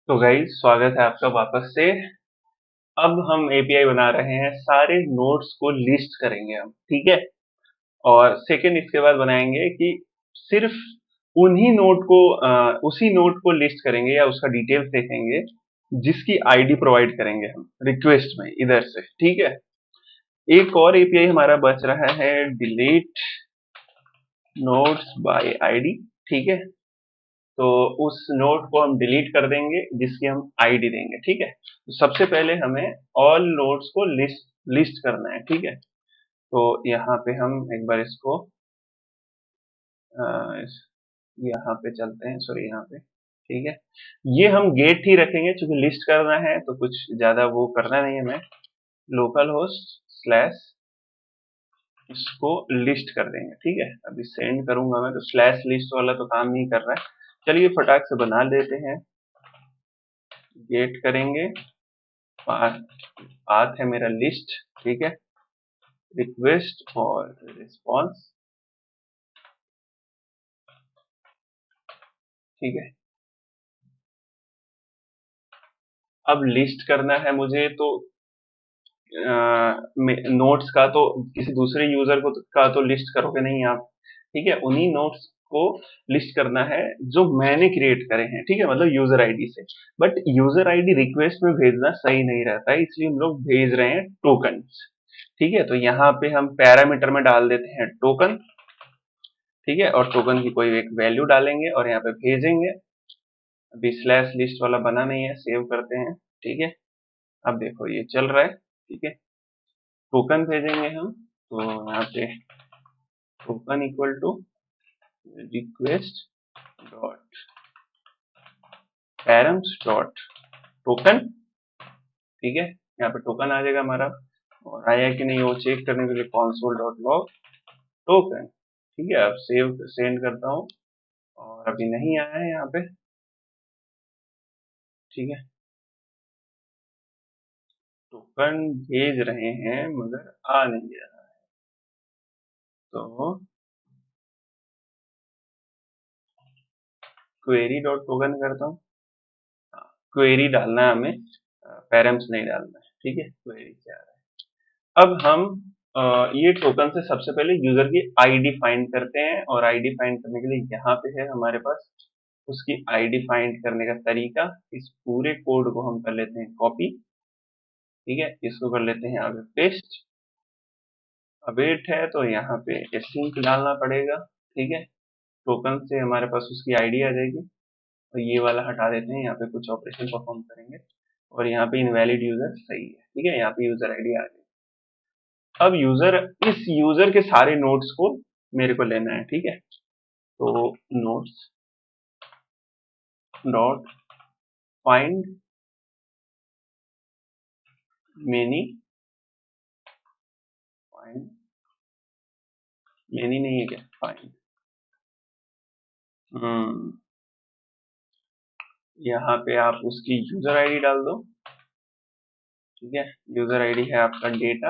तो गाइस स्वागत है आपका वापस से। अब हम एपीआई बना रहे हैं, सारे नोड्स को लिस्ट करेंगे हम, ठीक है। और सेकंड इसके बाद बनाएंगे कि सिर्फ उन्हीं नोड को उसी नोड को लिस्ट करेंगे या उसका डिटेल्स देखेंगे जिसकी आईडी प्रोवाइड करेंगे हम रिक्वेस्ट में इधर से, ठीक है। एक और एपीआई हमारा बच रहा है, डिलीट नोड्स बाय आईडी, ठीक है। तो उस नोड को हम डिलीट कर देंगे जिसकी हम आईडी देंगे, ठीक है। तो सबसे पहले हमें ऑल नोड्स को लिस्ट लिस्ट करना है, ठीक है। तो यहाँ पे हम एक बार इसको यहाँ पे चलते हैं, सॉरी यहाँ पे, ठीक है। ये हम गेट ही रखेंगे क्योंकि लिस्ट करना है तो कुछ ज्यादा वो करना नहीं है। हमें लोकल होस्ट स्लैश इसको लिस्ट कर देंगे, ठीक है। अभी सेंड करूंगा मैं तो स्लैश लिस्ट वाला तो काम नहीं कर रहा है। चलिए फटाक से बना देते हैं। गेट करेंगे, पाथ है मेरा लिस्ट, ठीक है। रिक्वेस्ट और रिस्पॉन्स, ठीक है। अब लिस्ट करना है मुझे तो नोट्स का तो किसी दूसरे यूजर को का तो लिस्ट करोगे नहीं आप, ठीक है। उन्हीं नोट्स को लिस्ट करना है जो मैंने क्रिएट करे हैं, ठीक है, मतलब यूजर आईडी से। बट यूजर आईडी रिक्वेस्ट में भेजना सही नहीं रहता है, इसलिए हम लोग भेज रहे हैं टोकन, ठीक है। तो यहाँ पे हम पैरामीटर में डाल देते हैं टोकन, ठीक है। और टोकन की कोई एक वैल्यू डालेंगे और यहाँ पे भेजेंगे। अभी स्लैश लिस्ट वाला बना नहीं है, सेव करते हैं, ठीक है। अब देखो ये चल रहा है, ठीक है। टोकन भेजेंगे हम, तो यहाँ पे token equal to request dot params dot token, ठीक है। यहाँ पे टोकन आ जाएगा हमारा, और आया कि नहीं वो चेक करने के लिए console डॉट लॉग टोकन, ठीक है। अब सेव सेंड करता हूँ और अभी नहीं आया है यहाँ पे, ठीक है। टोकन भेज रहे हैं मगर आ नहीं रहा, तो क्वेरी डॉट टोकन करता हूँ। क्वेरी डालना है हमें, पैरम्स नहीं डालना है, ठीक है। क्वेरी से आ रहा है। अब हम ये टोकन से सबसे पहले यूजर की आईडी फाइंड करते हैं, और आईडी फाइंड करने के लिए यहाँ पे है हमारे पास उसकी आईडी फाइंड करने का तरीका। इस पूरे कोड को हम कर लेते हैं कॉपी, ठीक है। इसको कर लेते हैं आगे पेस्ट। अवेट है तो यहाँ पे एसिंक डालना पड़ेगा, ठीक है। टोकन से हमारे पास उसकी आईडी आ जाएगी। तो ये वाला हटा देते हैं, यहाँ पे कुछ ऑपरेशन परफॉर्म करेंगे, और यहाँ पे इनवैलिड यूजर सही है, ठीक है। यहाँ पे यूजर आईडी आ गई। अब इस यूजर के सारे नोट्स को मेरे को लेना है, ठीक है। तो notes dot find many, find many नहीं है क्या, फाइंड, यहाँ पे आप उसकी यूजर आईडी डाल दो, ठीक है। यूजर आईडी है आपका डेटा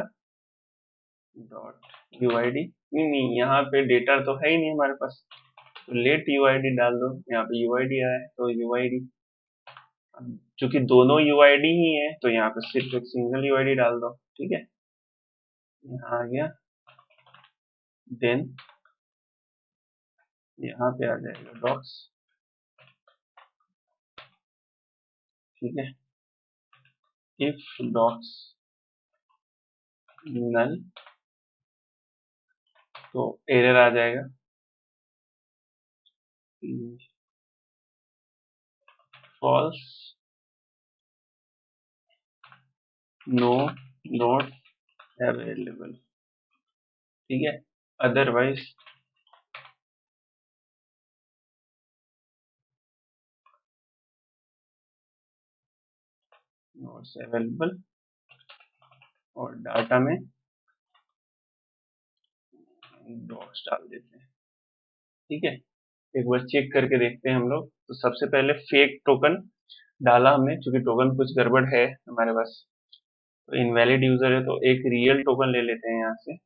डॉट यूआईडी, नहीं नहीं यहाँ पे डेटा तो है ही नहीं हमारे पास, तो लेट यूआईडी डाल दो। यहाँ पे यूआईडी आया है तो यूआईडी, चूंकि दोनों यूआईडी ही है तो यहाँ पे सिर्फ एक सिंगल यूआईडी डाल दो, ठीक है। यहाँ आ गया, देन यहाँ पे आ जाएगा डॉक्स, ठीक है। इफ डॉक्स नल तो एरर आ जाएगा, फॉल्स, नो नोट अवेलेबल, ठीक है। अदरवाइज नोट्स अवेलेबल, और डाटा में डॉट्स डाल देते हैं, ठीक है। एक बार चेक करके देखते हैं हम लोग। तो सबसे पहले फेक टोकन डाला हमने, क्योंकि टोकन कुछ गड़बड़ है हमारे पास, तो इनवैलिड यूजर है, तो एक रियल टोकन ले लेते हैं यहाँ से।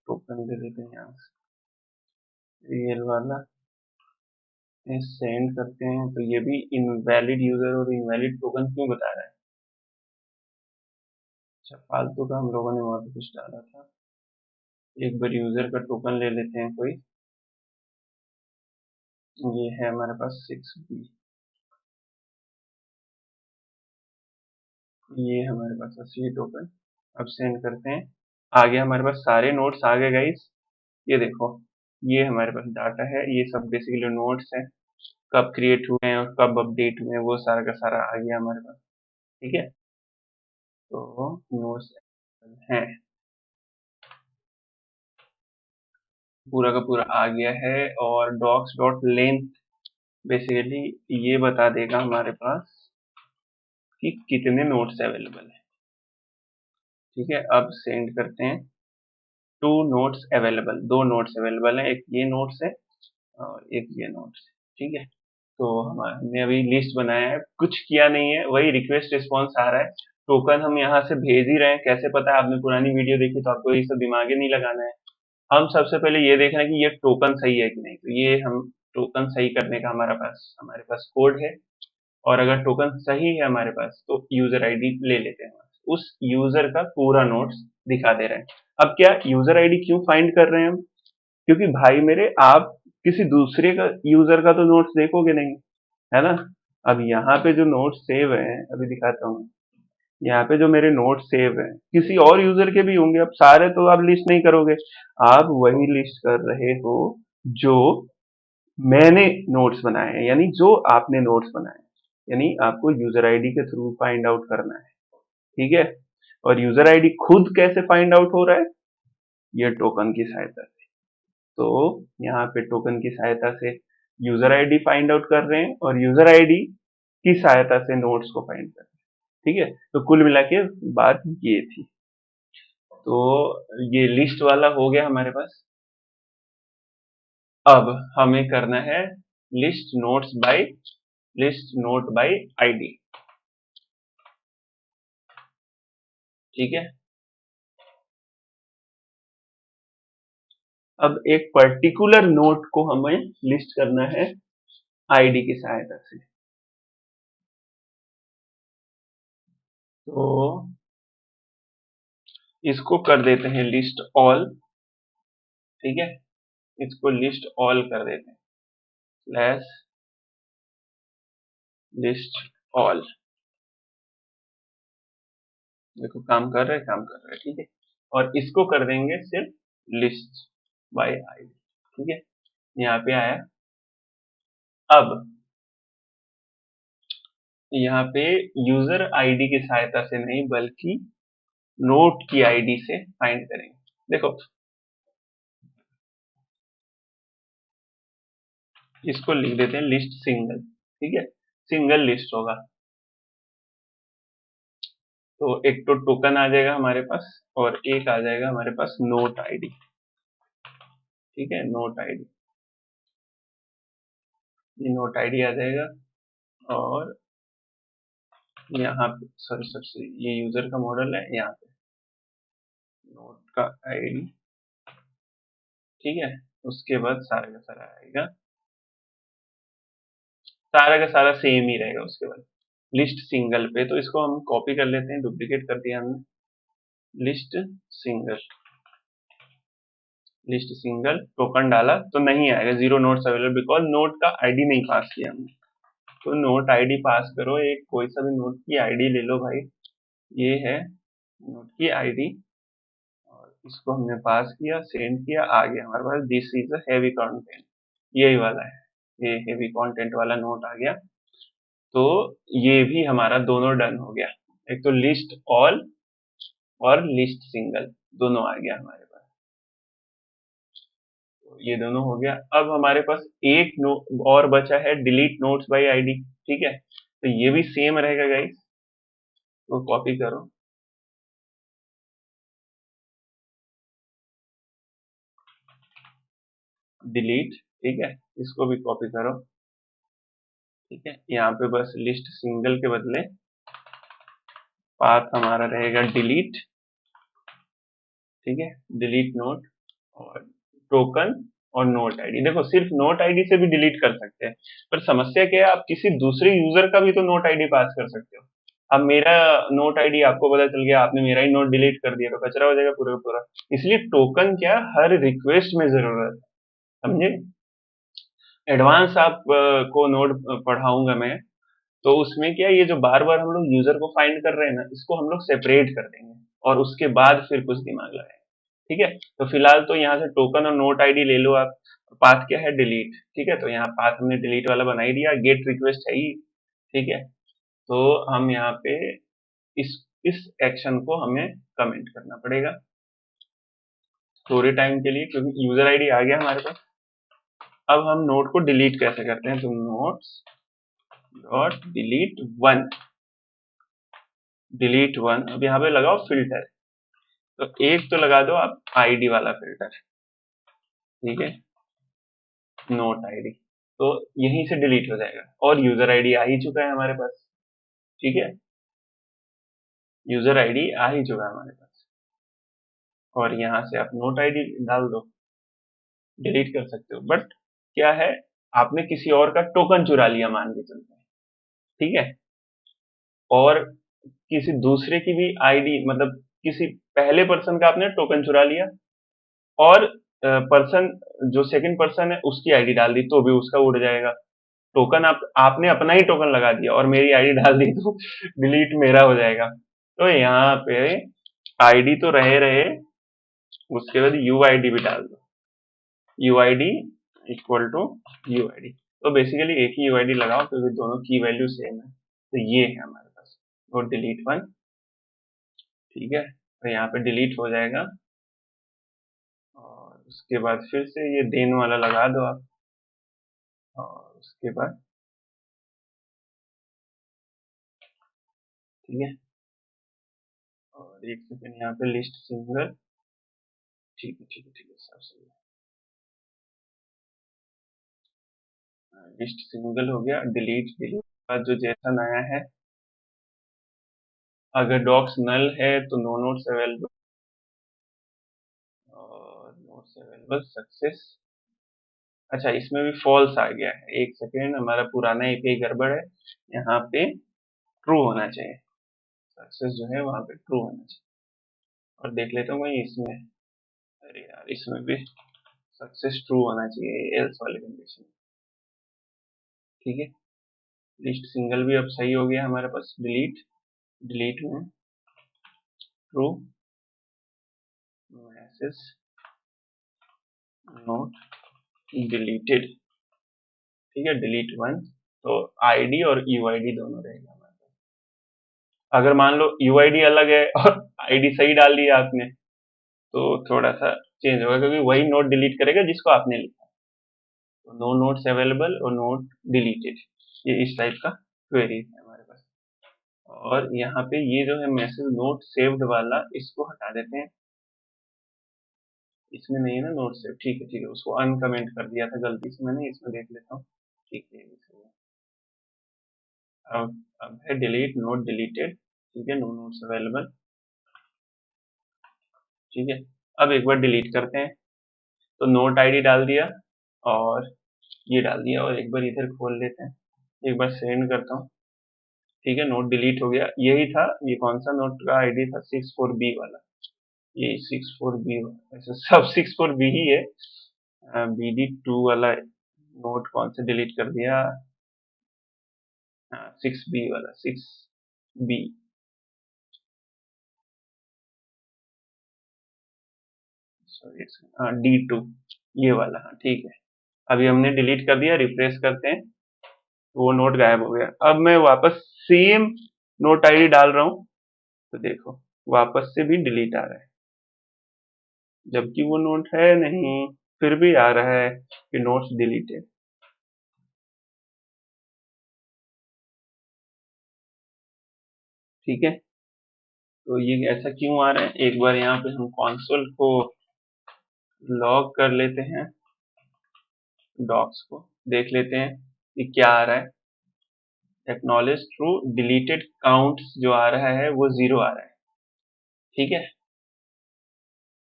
टोकन ले लेते हैं यहाँ से रियल वाला, सेंड करते हैं तो ये भी इनवैलिड यूजर और इनवैलिड टोकन क्यों बता रहा है? अच्छा, फालतू का हम लोगों ने वहां पे कुछ डाला था। एक बार यूजर का टोकन ले लेते हैं कोई। ये है हमारे पास 6B। ये हमारे पास असली टोकन। अब सेंड करते हैं। आ गया हमारे पास, सारे नोट्स आ गए गाइस। ये देखो, ये हमारे पास डाटा है, ये सब बेसिकली नोट्स हैं, कब क्रिएट हुए हैं और कब अपडेट हुए हैं, वो सारा का सारा आ गया हमारे पास। ठीक है, तो नोट्स हैं, पूरा का पूरा आ गया है। और डॉक्स डॉट लेंथ बेसिकली ये बता देगा हमारे पास कि कितने नोट्स अवेलेबल है। ठीक है, अब सेंड करते हैं। टू नोट्स अवेलेबल, दो नोट्स अवेलेबल है, एक ये नोट्स है और एक ये नोट्स है। ठीक है, तो हमने अभी लिस्ट बनाया है, कुछ किया नहीं है, वही रिक्वेस्ट रिस्पॉन्स आ रहा है। टोकन हम यहाँ से भेज ही रहे हैं, कैसे पता है? आपने पुरानी वीडियो देखी तो आपको ये सब दिमागे नहीं लगाना है। हम सबसे पहले ये देख रहे हैं कि ये टोकन सही है कि नहीं, तो ये हम टोकन सही करने का हमारे पास कोड है। और अगर टोकन सही है हमारे पास तो यूजर आईडी ले लेते हैं, उस यूजर का पूरा नोट्स दिखा दे रहे हैं। अब क्या यूजर आईडी क्यों फाइंड कर रहे हैं हम? क्योंकि भाई मेरे, आप किसी दूसरे का यूजर का तो नोट्स देखोगे नहीं, है ना? अब यहाँ पे जो नोट्स सेव हैं, अभी दिखाता हूँ। यहाँ पे जो मेरे नोट्स सेव हैं, किसी और यूजर के भी होंगे, अब सारे तो आप लिस्ट नहीं करोगे। आप वही लिस्ट कर रहे हो जो मैंने नोट्स बनाए हैं, यानी जो आपने नोट्स बनाए हैं। यानी आपको यूजर आईडी के थ्रू फाइंड आउट करना है। ठीक है, और यूजर आईडी खुद कैसे फाइंड आउट हो रहा है? ये टोकन की सहायता से। तो यहाँ पे टोकन की सहायता से यूजर आईडी फाइंड आउट कर रहे हैं और यूजर आईडी की सहायता से नोट्स को फाइंड कर रहे हैं। ठीक है, तो कुल मिला के बात ये थी। तो ये लिस्ट वाला हो गया हमारे पास। अब हमें करना है लिस्ट नोट बाय आईडी। ठीक है, अब एक पर्टिकुलर नोट को हमें लिस्ट करना है आईडी की सहायता से। तो इसको कर देते हैं लिस्ट ऑल। ठीक है, इसको लिस्ट ऑल कर देते हैं, स्लैश लिस्ट ऑल। देखो काम कर रहा है, काम कर रहा है। ठीक है, और इसको कर देंगे सिर्फ लिस्ट बाय आईडी। ठीक है, यहाँ पे आया। अब यहाँ पे यूजर आईडी की सहायता से नहीं बल्कि नोट की आईडी से फाइंड करेंगे। देखो, इसको लिख देते हैं लिस्ट सिंगल। ठीक है, सिंगल लिस्ट होगा। तो एक तो टोकन आ जाएगा हमारे पास और एक आ जाएगा हमारे पास नोट आईडी। ठीक है, नोट आईडी, ये नोट आईडी आ जाएगा। और यहाँ पे सॉरी सॉरी, ये यूजर का मॉडल है, यहाँ पे नोट का आईडी। ठीक है, उसके बाद सारा का सारा आएगा, सारा का सारा सेम ही रहेगा। उसके बाद लिस्ट सिंगल पे, तो इसको हम कॉपी कर लेते हैं, डुप्लीकेट कर दिया हमने। List single, list single token डाला तो नहीं आएगा, zero notes available, because note का आईडी नहीं पास किया हमने। तो नोट आईडी पास करो, एक कोई सा भी नोट की आईडी ले लो भाई। ये है नोट की आईडी, और इसको हमने पास किया, सेंड किया, आ गया हमारे पास this is a heavy content. यही वाला है, ये हैवी कंटेंट वाला नोट आ गया। तो ये भी हमारा दोनों डन हो गया, एक तो लिस्ट ऑल और लिस्ट सिंगल दोनों आ गया हमारे पास। तो ये दोनों हो गया। अब हमारे पास एक नो और बचा है, डिलीट नोट्स बाय आईडी। ठीक है, तो ये भी सेम रहेगा गाइस, तो कॉपी करो, डिलीट। ठीक है, इसको भी कॉपी करो। ठीक है, यहाँ पे बस लिस्ट सिंगल के बदले पाथ हमारा रहेगा डिलीट। ठीक है, डिलीट नोट और टोकन और नोट आईडी। देखो सिर्फ नोट आईडी से भी डिलीट कर सकते हैं, पर समस्या क्या है, आप किसी दूसरे यूजर का भी तो नोट आईडी पास कर सकते हो। अब मेरा नोट आईडी आपको पता चल गया, आपने मेरा ही नोट डिलीट कर दिया, तो कचरा हो जाएगा पूरा का पूरा। इसलिए टोकन क्या हर रिक्वेस्ट में जरूरत है, समझे। एडवांस आप को नोट पढ़ाऊंगा मैं, तो उसमें क्या ये जो बार बार हम लोग यूजर को फाइंड कर रहे हैं ना, इसको हम लोग सेपरेट कर देंगे और उसके बाद फिर कुछ दिमाग लगाएंगे। ठीक है, तो फिलहाल तो यहाँ से टोकन और नोट आईडी ले लो आप। पाथ क्या है, डिलीट। ठीक है, तो यहाँ पाथ हमने डिलीट वाला बना ही दिया, गेट रिक्वेस्ट है ही। ठीक है, तो हम यहाँ पे इस इस एक्शन को हमें कमेंट करना पड़ेगा थोड़े टाइम के लिए, क्योंकि यूजर आईडी आ गया हमारे पास। अब हम नोट को डिलीट कैसे करते हैं, तो नोट्स डॉट डिलीट वन। अब यहाँ पे लगाओ फिल्टर, तो एक तो लगा दो आप आईडी वाला फिल्टर। ठीक है, नोट आईडी, तो यहीं से डिलीट हो जाएगा और यूजर आईडी आ ही चुका है हमारे पास। ठीक है, यूजर आईडी आ ही चुका है हमारे पास, और यहाँ से आप नोट आईडी डाल दो, डिलीट कर सकते हो। बट क्या है, आपने किसी और का टोकन चुरा लिया मान के चलते हैं। ठीक है, और किसी दूसरे की भी आईडी, मतलब किसी पहले पर्सन का आपने टोकन चुरा लिया, और पर्सन जो सेकंड पर्सन है उसकी आईडी डाल दी, तो भी उसका उड़ जाएगा टोकन। आपने अपना ही टोकन लगा दिया और मेरी आईडी डाल दी, तो डिलीट मेरा हो जाएगा। तो यहाँ पे आईडी तो रहे रहे, उसके बाद यूआईडी भी डाल दो, यूआईडी इक्वल टू यूआईडी। तो बेसिकली एक ही यूआईडी लगाओ क्योंकि दोनों की वैल्यू सेम है। तो ये है हमारे पास, और डिलीट वन। ठीक है, तो यहाँ पे डिलीट हो जाएगा, और उसके बाद फिर से ये देन वाला लगा दो आप, और उसके बाद ठीक है, और एक सेकेंड यहाँ पे लिस्ट सिंगल। ठीक है ठीक है ठीक है, सब सही है। लिस्ट सिंगल हो गया, डिलीट डिलीट के बाद जो जेसन आया है, अगर डॉक्स नल है तो नो नोट्स अवेलेबल, और नोट्स अवेलेबल सक्सेस। अच्छा, इसमें भी फॉल्स आ गया है, एक सेकेंड, हमारा पुराना एपीआई गड़बड़ है। यहाँ पे ट्रू होना चाहिए, सक्सेस जो है वहां पे ट्रू होना चाहिए। और देख लेता हूँ मैं इसमें, अरे यार इसमें भी सक्सेस ट्रू होना चाहिए एल्स वाले कंडीशन। ठीक है, लिस्ट सिंगल भी अब सही हो गया हमारे पास। डिलीट डिलीट में ट्रू, मैसेज नोट डिलीटेड। ठीक है, डिलीट वन, तो आईडी और यूआईडी दोनों रहेगा हमारे पास। अगर मान लो यूआईडी अलग है और आईडी सही डाल दिया आपने, तो थोड़ा सा चेंज होगा, क्योंकि वही नोट डिलीट करेगा जिसको आपने लिखा। तो नो नोट्स अवेलेबल और नोट डिलीटेड, ये इस टाइप का क्वेरी है हमारे पास। और यहाँ पे ये जो है मैसेज नोट सेव्ड वाला, इसको हटा देते हैं, इसमें नहीं है ना नोट सेव। ठीक है ठीक है, उसको अनकमेंट कर दिया था गलती से मैंने, इसमें देख लेता हूँ। ठीक है, अब है डिलीट नोट डिलीटेड। ठीक है, नो नोट्स अवेलेबल। ठीक है, अब एक बार डिलीट करते हैं, तो नोट आईडी डाल दिया और ये डाल दिया, और एक बार इधर खोल लेते हैं, एक बार सेंड करता हूँ। ठीक है, नोट डिलीट हो गया, यही था। ये कौन सा नोट का आईडी था, 64B वाला, ये 64B, ऐसे सब 64B ही है। BD2 वाला नोट कौन सा डिलीट कर दिया, हाँ 6B वाला, 6B, सॉरी, हाँ D2, ये वाला, हाँ ठीक है। अभी हमने डिलीट कर दिया, रिफ्रेश करते हैं, वो नोट गायब हो गया। अब मैं वापस सेम नोट आईडी डाल रहा हूँ, तो देखो वापस से भी डिलीट आ रहा है, जबकि वो नोट है नहीं, फिर भी आ रहा है कि नोट्स डिलीटेड। ठीक है, तो ये ऐसा क्यों आ रहा है, एक बार यहाँ पे हम कंसोल को लॉग कर लेते हैं, डॉक्स को देख लेते हैं कि क्या आ रहा है। एक्नॉलेज ट्रू, डिलीटेड काउंट्स जो आ रहा है वो 0 आ रहा है। ठीक है,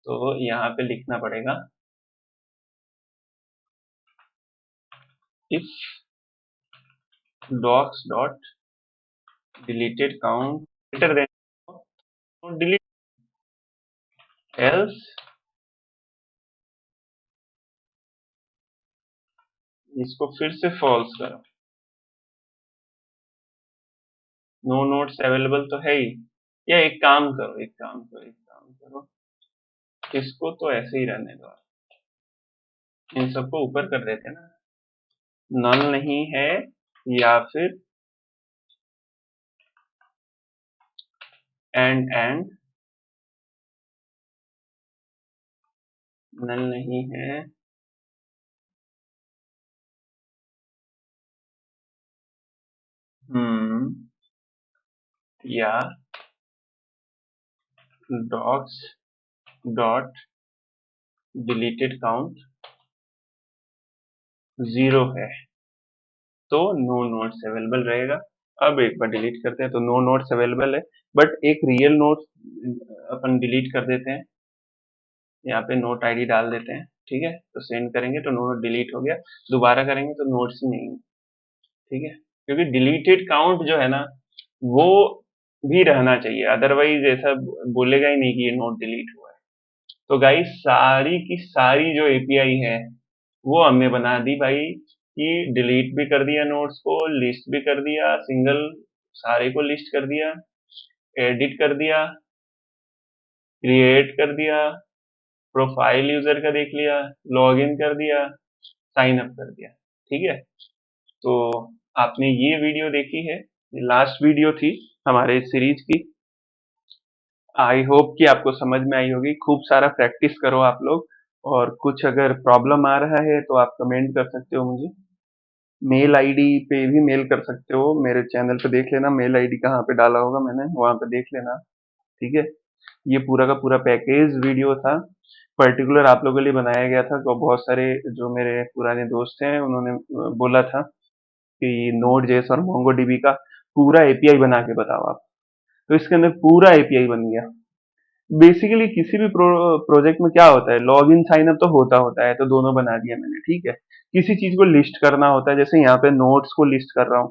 तो यहाँ पे लिखना पड़ेगा if docs dot deleted count greater than delete, else इसको फिर से फॉल्स करो। नो नोट्स अवेलेबल तो है ही। या एक काम करो, इसको तो ऐसे ही रहने दो, इन सबको ऊपर कर देते हैं ना, नल नहीं है या फिर एंड नल नहीं है या डॉक्स डॉट डिलीटेड काउंट 0 है तो नो नोट्स अवेलेबल रहेगा। अब एक बार डिलीट करते हैं तो नो नोट्स अवेलेबल है, बट एक रियल नोट अपन डिलीट कर देते हैं। यहाँ पे नोट आईडी डाल देते हैं, ठीक है, तो सेंड करेंगे तो नोट डिलीट हो गया, दोबारा करेंगे तो नोट्स ही नहीं, ठीक है, क्योंकि डिलीटेड काउंट जो है ना वो भी रहना चाहिए, अदरवाइज ऐसा बोलेगा ही नहीं कि ये नोट डिलीट हुआ है। तो गाइस सारी की सारी जो एपीआई है वो हमने बना दी भाई, कि डिलीट भी कर दिया नोट्स को, लिस्ट भी कर दिया, सिंगल सारे को लिस्ट कर दिया, एडिट कर दिया, क्रिएट कर दिया, प्रोफाइल यूजर का देख लिया, लॉगिन कर दिया, साइन अप कर दिया, ठीक है। तो आपने ये वीडियो देखी है, लास्ट वीडियो थी हमारे सीरीज की। आई होप कि आपको समझ में आई होगी। खूब सारा प्रैक्टिस करो आप लोग, और कुछ अगर प्रॉब्लम आ रहा है तो आप कमेंट कर सकते हो मुझे, मेल आईडी पे भी मेल कर सकते हो, मेरे चैनल पे देख लेना मेल आईडी कहाँ पे डाला होगा मैंने, वहां पे देख लेना, ठीक है। ये पूरा का पूरा पैकेज वीडियो था, पर्टिकुलर आप लोगों के लिए बनाया गया था। तो बहुत सारे जो मेरे पुराने दोस्त हैं उन्होंने बोला था कि नोड जेएस और मोंगोडीबी का पूरा एपीआई बना के बताओ आप, तो इसके अंदर पूरा एपीआई बन गया। बेसिकली किसी भी प्रोजेक्ट में क्या होता है, लॉग इन साइन अप तो होता है, तो दोनों बना दिया मैंने, ठीक है। किसी चीज को लिस्ट करना होता है, जैसे यहाँ पे नोट्स को लिस्ट कर रहा हूँ,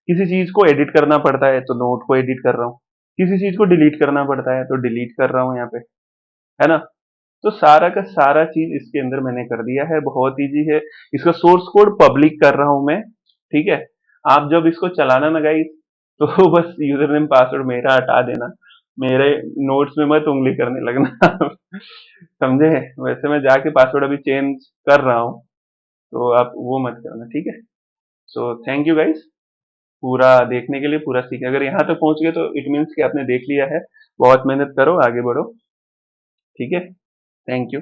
किसी चीज को एडिट करना पड़ता है तो नोट को एडिट कर रहा हूँ, किसी चीज को डिलीट करना पड़ता है तो डिलीट कर रहा हूँ यहाँ पे, है ना। तो सारा का सारा चीज इसके अंदर मैंने कर दिया है, बहुत इजी है। इसका सोर्स कोड पब्लिक कर रहा हूं मैं, ठीक है। आप जब इसको चलाना ना गाइस, तो बस यूजर नेम पासवर्ड मेरा हटा देना, मेरे नोट्स में मत उंगली करने लगना समझे। वैसे मैं जाके पासवर्ड अभी चेंज कर रहा हूँ, तो आप वो मत करना, ठीक है। सो थैंक यू गाइस पूरा देखने के लिए, पूरा सीखे। अगर यहाँ तक पहुंच गए तो इट मीन्स कि आपने देख लिया है। बहुत मेहनत करो, आगे बढ़ो, ठीक है। Thank you.